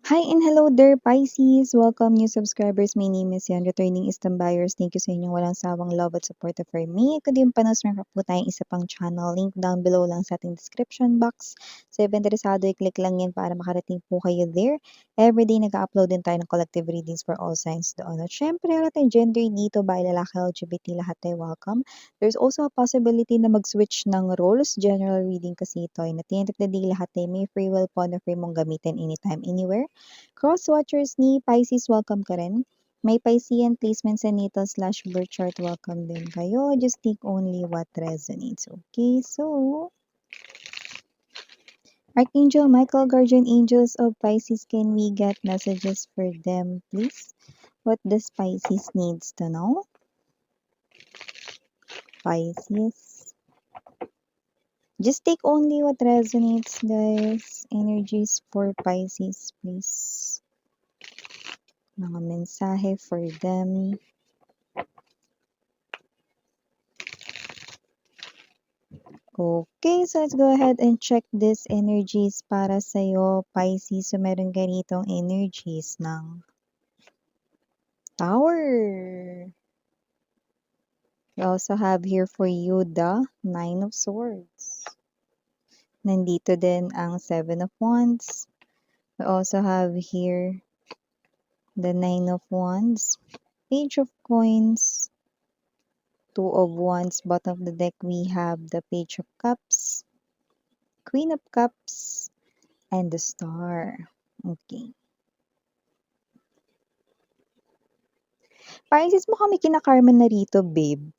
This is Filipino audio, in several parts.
Hi and hello there, Pisces! Welcome new subscribers. My name is Yan. Returning Eastern buyers, thank you sa inyong walang sawang love at support for me. Kung di pa meron po tayong isa pang channel. Link down below lang sa ating description box. So if interesado, i-click lang yan para makarating po kayo there. Everyday nag-upload din tayo ng collective readings for all signs doon. At syempre, wala tayong gender dito, by lalaki, LGBT, lahat tayo welcome. There's also a possibility na mag-switch ng roles. General reading kasi ito. And at the end of the day, lahat tayo may free will po na free mong gamitin anytime, anywhere. Cross-watchers ni Pisces, welcome ka rin. May Piscean placement sa natal/birth chart, welcome din kayo. Just take only what resonates. Okay, so Archangel Michael, guardian angels of Pisces, can we get messages for them, please? What does Pisces needs to know? Pisces. Just take only what resonates, guys. Energies for Pisces, please. Mga mensahe for them. Okay, so let's go ahead and check this energies para sa'yo, Pisces. So, meron ka ritong energies ng Tower. We also have here for you the Nine of Swords. Nandito din ang Seven of Wands. We also have here the Nine of Wands, Page of Coins, Two of Wands. Bottom of the deck, we have the Page of Cups, Queen of Cups, and the Star. Okay. Pisces, mukhang may kina-karma na rito, babe.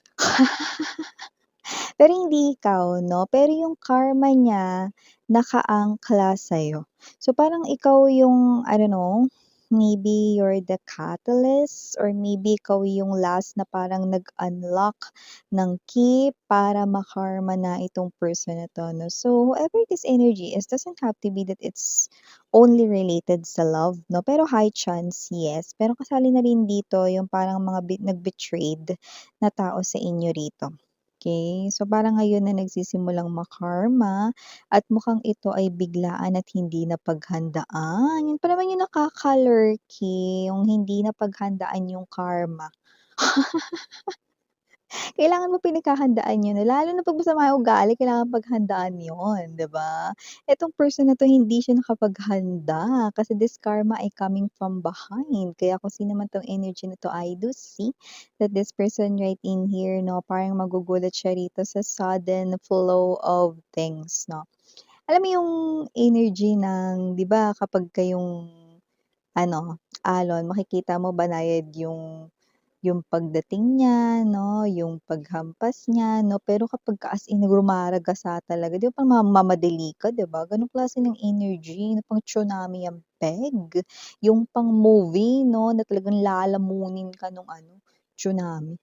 Pero hindi ikaw, 'no? Pero yung karma niya nakaangkla sa'yo. So, parang ikaw yung, I don't know, maybe you're the catalyst or maybe ikaw yung last na parang nag-unlock ng key para makarma na itong person na 'to, 'no? So, whoever this energy is, doesn't have to be that it's only related sa love, 'no? Pero high chance, yes. Pero kasali na rin dito yung parang mga nag-betrayed na tao sa inyo rito. Okay, so parang ngayon na nagsisimulang makarma at mukhang ito ay biglaan at hindi napaghandaan. Yun pa naman yung nakaka-lurky, yung hindi napaghandaan yung karma. Kailangan mo pinaghahandaan yun, lalo na 'pag masama yung ugali kailangan paghandaan yun, 'di ba? Itong person na 'to hindi siya nakapaghanda kasi this karma ay coming from behind. Kaya kung sino man 'tong energy na 'to, I do see that this person right in here, 'no, parang magugulat siya rito sa sudden flow of things, 'no. Alam mo yung energy ng 'di ba kapag kayong ano, alon makikita mo banayad yung pagdating niya 'no, yung paghampas niya 'no, pero kapagka as in rumaragasa talaga 'di ba parang mamamadali ka 'di ba, gano'ng klase ng energy na pang tsunami ang peg. Yung pang movie 'no, na talagang lalamunin ka nung ano, tsunami.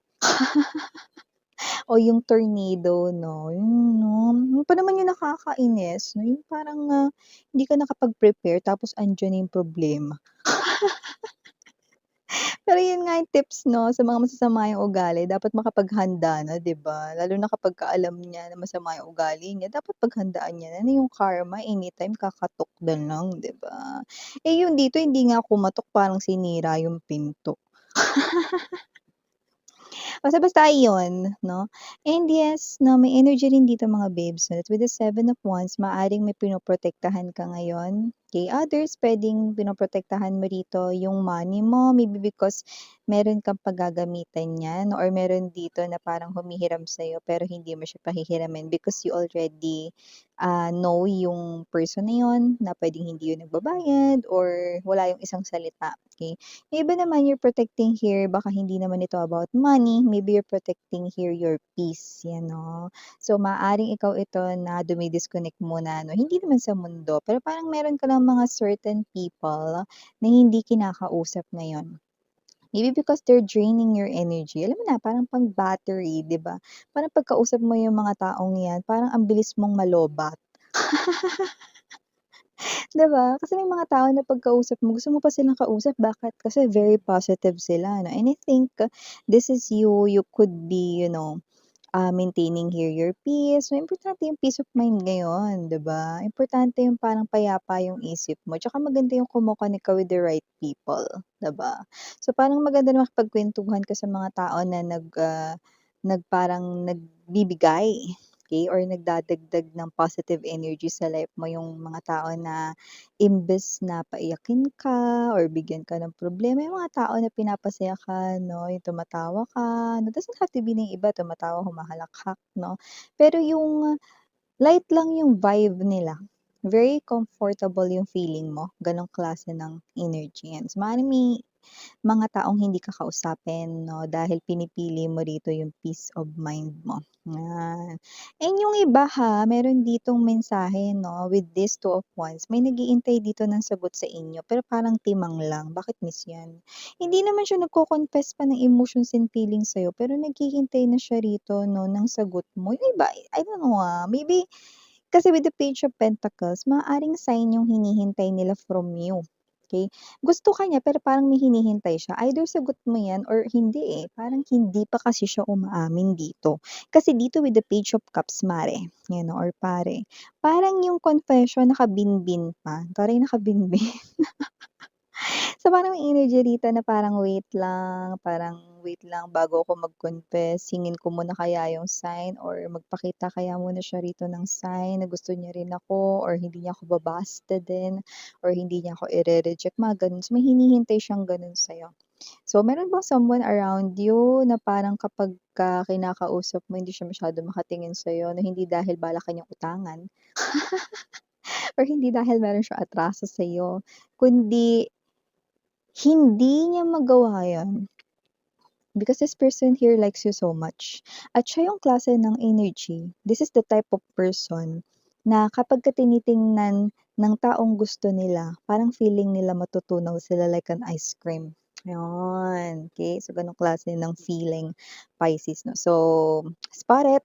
O yung tornado 'no, yun 'no, yun pa naman yung nakakainis 'no, yung parang, hindi ka nakapag-prepare tapos andiyan na yung problema. Pero yun nga yung tips 'no, sa mga masasama yung ugali dapat makapaghanda na 'di ba? Lalo na kapagka alam niya na masama yung ugali niya dapat paghandaan niya na yung karma anytime kakatok na lang 'di ba? Eh, yun dito hindi nga kumatok parang sinira yung pinto. Basta-basta iyon 'no. And yes 'no, may energy rin dito mga babes that with the Seven of Wands maaaring may pinoprotektahan ka ngayon. Kay others puwedeng pinoprotektahan mo rito yung money mo maybe because meron kang paggagamitan niyan or meron dito na parang humihiram sa'yo pero hindi mo siya pahihiramin because you already, know yung person na yun na puwedeng hindi yun nagbabayad or wala yung isang salita, okey. Yung iba naman you're protecting here baka hindi naman ito about money, maybe you're protecting here your peace, yan 'no. So, maaaring ikaw ito na dumi-disconnect muna 'no, hindi naman sa mundo, pero parang meron ka lang mga certain people na hindi kinakausap ngayon. Maybe because they're draining your energy. Alam mo na, parang pang battery, 'di ba? Parang pagkausap mo yung mga taong 'yan, parang ang bilis mong malobat. 'Di ba? Kasi may mga tao na pagkausap mo gusto mo pa silang kausap, bakit? Kasi very positive sila 'no, and I think this is you could be, maintaining here your peace. So, importante yung peace of mind ngayon, 'di ba? Importante yung parang payapa yung isip mo, tsaka maganda yung kumo-connect ka with the right people, 'di ba? So, parang maganda na makipagkuwentuhan ka sa mga tao na parang nagbibigay, okey, or nagdadagdag ng positive energy sa life mo, yung mga tao na imbes na paiyakin ka or bigyan ka ng problema, yung mga tao na pinapasaya ka 'no, yung tumatawa ka, no, doesn't have to be ng iba tumatawa, humahalakhak 'no, pero yung light lang yung vibe nila, very comfortable yung feeling mo, gano'ng klase ng energy yan. So, maaaring may mga taong hindi ka kausapin 'no, dahil pinipili mo rito yung peace of mind mo, yan. And yung iba meron ditong mensahe 'no, with this Two of Wands, may nag-iintay dito ng sagot sa inyo pero parang timang lang, bakit Miss yan? Hindi naman siya nagko-confess pa ng emotions and feelings sa'yo pero naghihintay na siya rito 'no, ng sagot mo. Yung iba, I don't know, maybe kasi with the Page of Pentacles, maaaring sign yung hinihintay nila from you, okey? Gusto ka niya pero parang may hinihintay siya, either sagot mo yan or hindi, parang hindi pa kasi siya umaamin dito. Kasi dito with the Page of Cups mare, yan or pare, parang yung confession nakabinbin pa, taray nakabinbin. So, parang may energy rito na parang wait lang bago ako mag-confess, hingin ko muna kaya yung sign or magpakita kaya muna siya rito ng sign na gusto niya rin ako or hindi niya ako babasta din or hindi niya ako ire-reject, mga gano'n. So, may hinihintay siyang gano'n sa'yo. So, meron bang someone around you na parang kapagka kinakausap mo hindi siya masyadong makatingin sa'yo na hindi dahil balak ka niyang utangan or hindi dahil meron siyang atraso sa'yo, kundi hindi niya magawa 'yan because this person here likes you so much at siya yung klase ng energy, this is the type of person na kapagka tinitingnan ng taong gusto nila, parang feeling nila matutunaw sila like an ice cream, 'yun. Okay, so gano'ng klase ng feeling, Pisces 'no. So, spot it,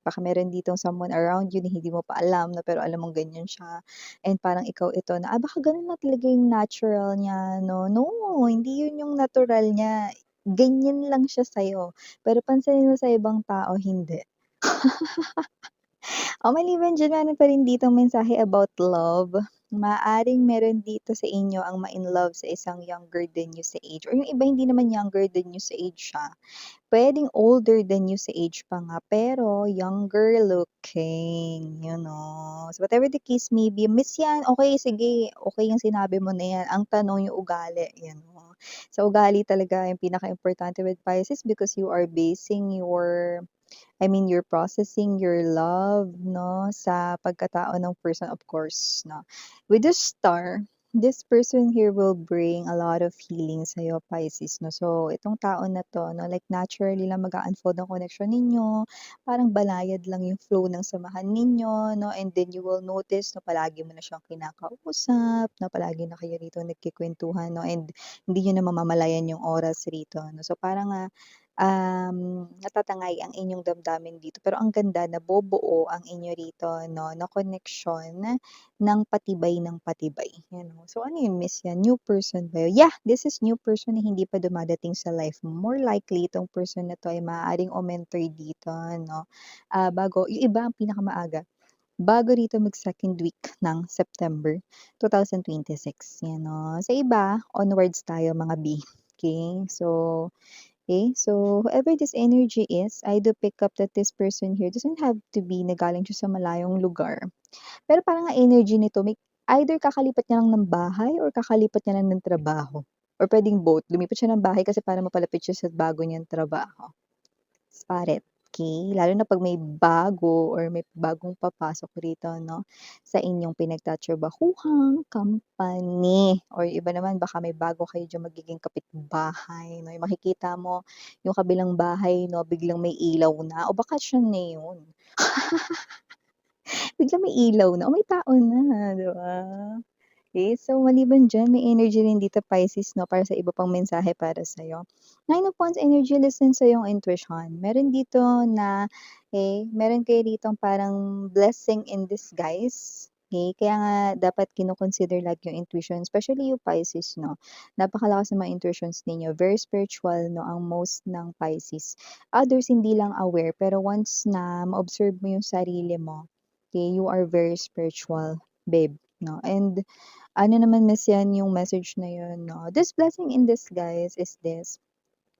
baka meron ditong someone around you na hindi mo pa alam na pero alam mong ganyan siya. And parang ikaw ito na, baka gano'n na talaga yung natural niya 'no. No, hindi yun yung natural niya, ganyan lang siya sa'yo. Pero pansinin mo sa ibang tao, hindi. Maliban diyan meron pa rin ditong mensahe about love. Maaaring meron dito sa inyo ang ma-in-love sa isang younger than you sa age or yung iba hindi naman younger than you sa age siya. Puwedeng older than you sa age pa nga, pero younger looking, you know. So, whatever the case may be, miss yan, okey sige, okey yung sinabi mo na yan, ang tanong yung ugali, yan mo. So, ugali talaga yung pinakaimportante with Pisces because you are basing your I mean, you're processing your love 'no, sa pagkatao ng person of course 'no. With the Star, this person here will bring a lot of healing sa'yo Pisces 'no. So, itong tao na 'to 'no, like naturally lang mag-a-unfold ang connection ninyo, parang balayad lang yung flow ng samahan ninyo 'no, and then you will notice na palagi mo na siyang kinakausap, na palagi na kayo rito nagkukuwentuhan 'no, and hindi niyo na mamamalayan yung oras rito 'no. So, parang, natatangay ang inyong damdamin dito. Pero ang ganda nabubuo ang inyo rito 'no, na koneksyon ng patibay, yan oh. So ano yun Miss yan, new person ba yun? Yeah, this is new person na hindi pa dumadating sa life mo. More likely itong person na 'to ay maaaring umentor dito 'no, bago yung iba ang pinakamaaga, bago rito mag-second week ng September 2026, yan oh. Sa iba, onwards tayo mga B, okey? So, whoever this energy is, I do pick up that this person here doesn't have to be na galing siya sa malayong lugar. Pero parang ang energy nito may either kakalipat niya lang ng bahay or kakalipat niya lang ng trabaho or puwedeng both. Lumipat siya ng bahay kasi para mapalapit siya sa bago niyang trabaho. Spot it, okey? Lalo na 'pag may bago or may bagong papasok rito 'no, sa inyong pinagtatrabahuhang company or yung iba naman baka may bago kayo diyang magiging kapitbahay 'no, yung makikita mo yung kabilang bahay 'no, biglang may ilaw na o baka siya na yun. Biglang may ilaw na, o may tao na, 'di ba? Okay, so maliban diyan may energy rin dito Pisces 'no, para sa iba pang mensahe para sa'yo. Nine of Wands energy, listen sa iyong intuition. Meron dito na, meron kayo ditong parang blessing in disguise. Okay, kaya nga dapat kino-consider lagi yung intuition, especially yung Pisces 'no. Napakalakas ng mga intuitions ninyo, very spiritual 'no, ang most ng Pisces. Others hindi lang aware, pero once na ma-observe mo yung sarili mo, okay, you are very spiritual, babe 'no. And ano naman miss yan yung message na yun 'no. This blessing in disguise is this,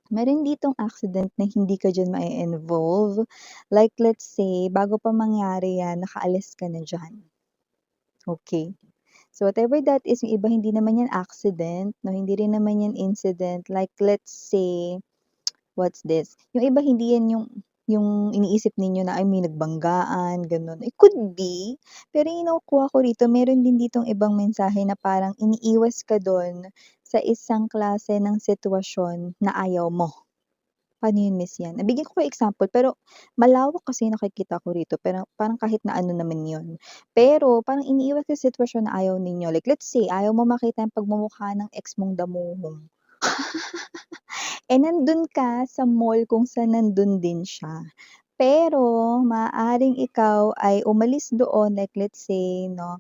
meron ditong accident na hindi ka diyan ma-i-involve. Like let's say, bago pa mangyari yan, nakaalis ka na diyan, okey? So, whatever that is, yung iba hindi naman yan accident 'no, hindi rin naman yan incident. Like let's say, what's this, yung iba hindi yan yung iniisip ninyo na, ay may nagbanggaan, gano'n. It could be, pero yung nakukuha ko rito meron din ditong ibang mensahe na parang iniiwas ka dun sa isang klase ng sitwasyon na ayaw mo. Paano yun miss yan? Nabigyan ko kayo example pero malawak kasi yung nakikita ko rito, pero parang kahit na ano naman yun. Pero parang iniiwas ka sa sitwasyon na ayaw ninyo. Like let's say, ayaw mo makita yung pagmumukha ng ex mong damuhong. Eh, nandun ka sa mall kung saan nandun din siya. Pero maaaring ikaw ay umalis doon, like let's say 'no,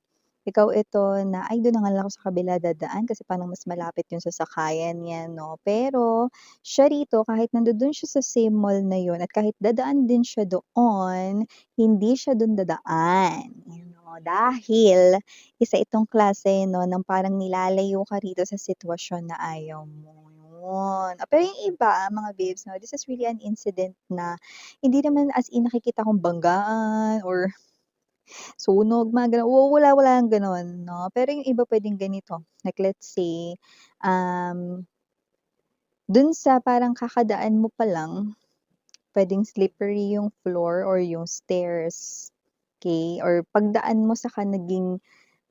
ikaw ito na, "Ay dun na nga lang ako sa kabila dadaan kasi parang mas malapit yung sasakayan niya 'no." Pero siya rito kahit nandoon siya sa same mall na yun at kahit dadaan din siya doon, hindi siya dun dadaan, you know, dahil isa itong klase 'no ng parang nilalayo ka rito sa sitwasyon na ayaw mo, yun. Pero yung iba mga babes 'no, this is really an incident na hindi naman as in nakikita kong banggaan or sunog, mga gano'n. Walang gano'n 'no. Pero yung iba puwedeng ganito, like let's say, um, dun sa parang kakadaan mo pa lang, puwedeng slippery yung floor or yung stairs, okey, or pagdaan mo saka naging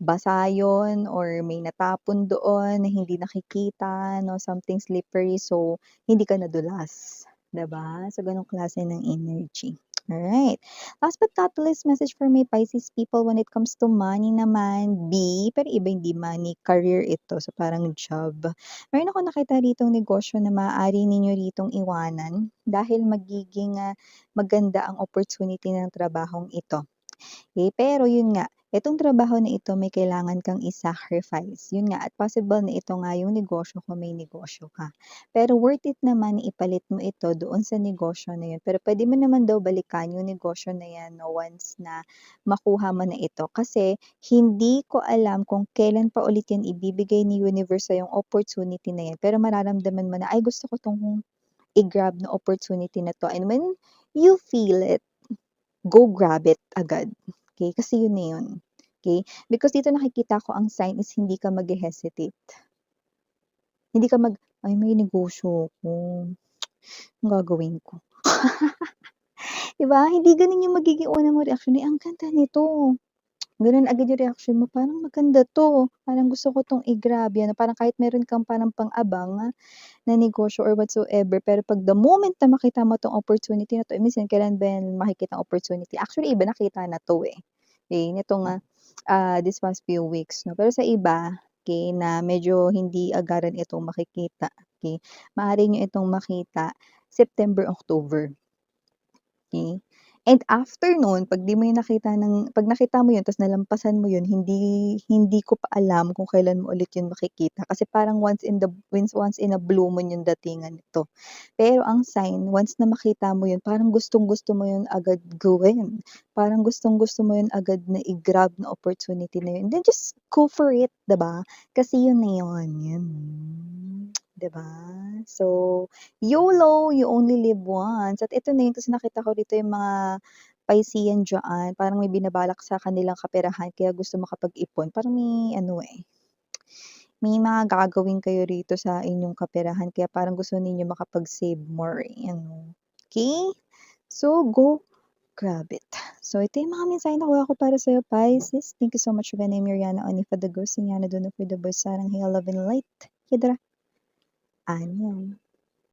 basa yun or may natapon doon na hindi nakikita 'no, something slippery so hindi ka nadulas, 'di ba? So gano'ng klase ng energy. Alright. Last but not least, message for my Pisces people when it comes to money naman, B, pero iba hindi money, career ito, so parang job. Meron akong nakita ritong negosyo na maaari ninyo ritong iwanan dahil magiging, maganda ang opportunity ng trabahong ito. Eh, pero yun nga, itong trabaho na ito may kailangan kang i-sacrifice. Yun nga at possible na ito nga yung negosyo kung may negosyo ka. Pero worth it naman na ipalit mo ito doon sa negosyo na yun. Pero puwede mo naman daw balikan yung negosyo na yan 'no, once na makuha mo na ito. Kasi hindi ko alam kung kailan pa ulit yan ibibigay ni universe sa'yong opportunity na yan. Pero mararamdaman mo na, "Ay gusto ko 'tong i-grab na opportunity na 'to." And when you feel it, go grab it agad, okey? Kasi yun na yun, okey? Because dito nakikita ko ang sign is hindi ka maghe-hesitate. Hindi ka "Ay may negosyo ako, anong gagawin ko?" 'Di ba? Hindi ganun yung magiging una mong reaksyon, "Ay ang ganda nito." Gano'n agad yung reaksyon mo, "Parang maganda 'to, parang gusto ko 'tong i-grab." Yan, parang kahit meron kang parang pang-abang na negosyo or whatsoever, pero 'pag the moment na makita mo 'tong opportunity na 'to, eh, minsan kailan ba yan makikitang opportunity? Actually iba nakita na 'to, eh. Eh, nitong, this past few weeks 'no. Pero sa iba, okey, na medyo hindi agaran itong makikita, okey, maaari niyo itong makita September, October. Okey. And after nun 'pag 'di mo yun nakita 'pag nakita mo yun ta's nalampasan mo yun, hindi ko pa alam kung kailan mo ulit yun makikita kasi parang once in a blue moon yung datingan nito. Pero ang sign once na makita mo yun parang gustong-gusto mo yun agad gawin. Parang gustong-gusto mo yun agad na i-grab na opportunity na yun. Then just go for it, 'di ba? Kasi yun na yun, yun. 'Di ba? So YOLO, you only live once at ito na yun kasi nakita ko dito yung mga Piscean diyaan parang may binabalak sa kanilang kaperahan kaya gusto makapag-ipon parang may ano, may mga gagawin kayo rito sa inyong kaperahan kaya parang gusto ninyo makapag-save more, ano, okey? So go grab it. So ito yung mga mensahe na nakuha ko para sa'yo Pisces. Thank you so much again, I'm Mariana Oni for the Ghost, Signana Duna for the Boy, Sarang Hail, Love and Light. Hidra, annyeong.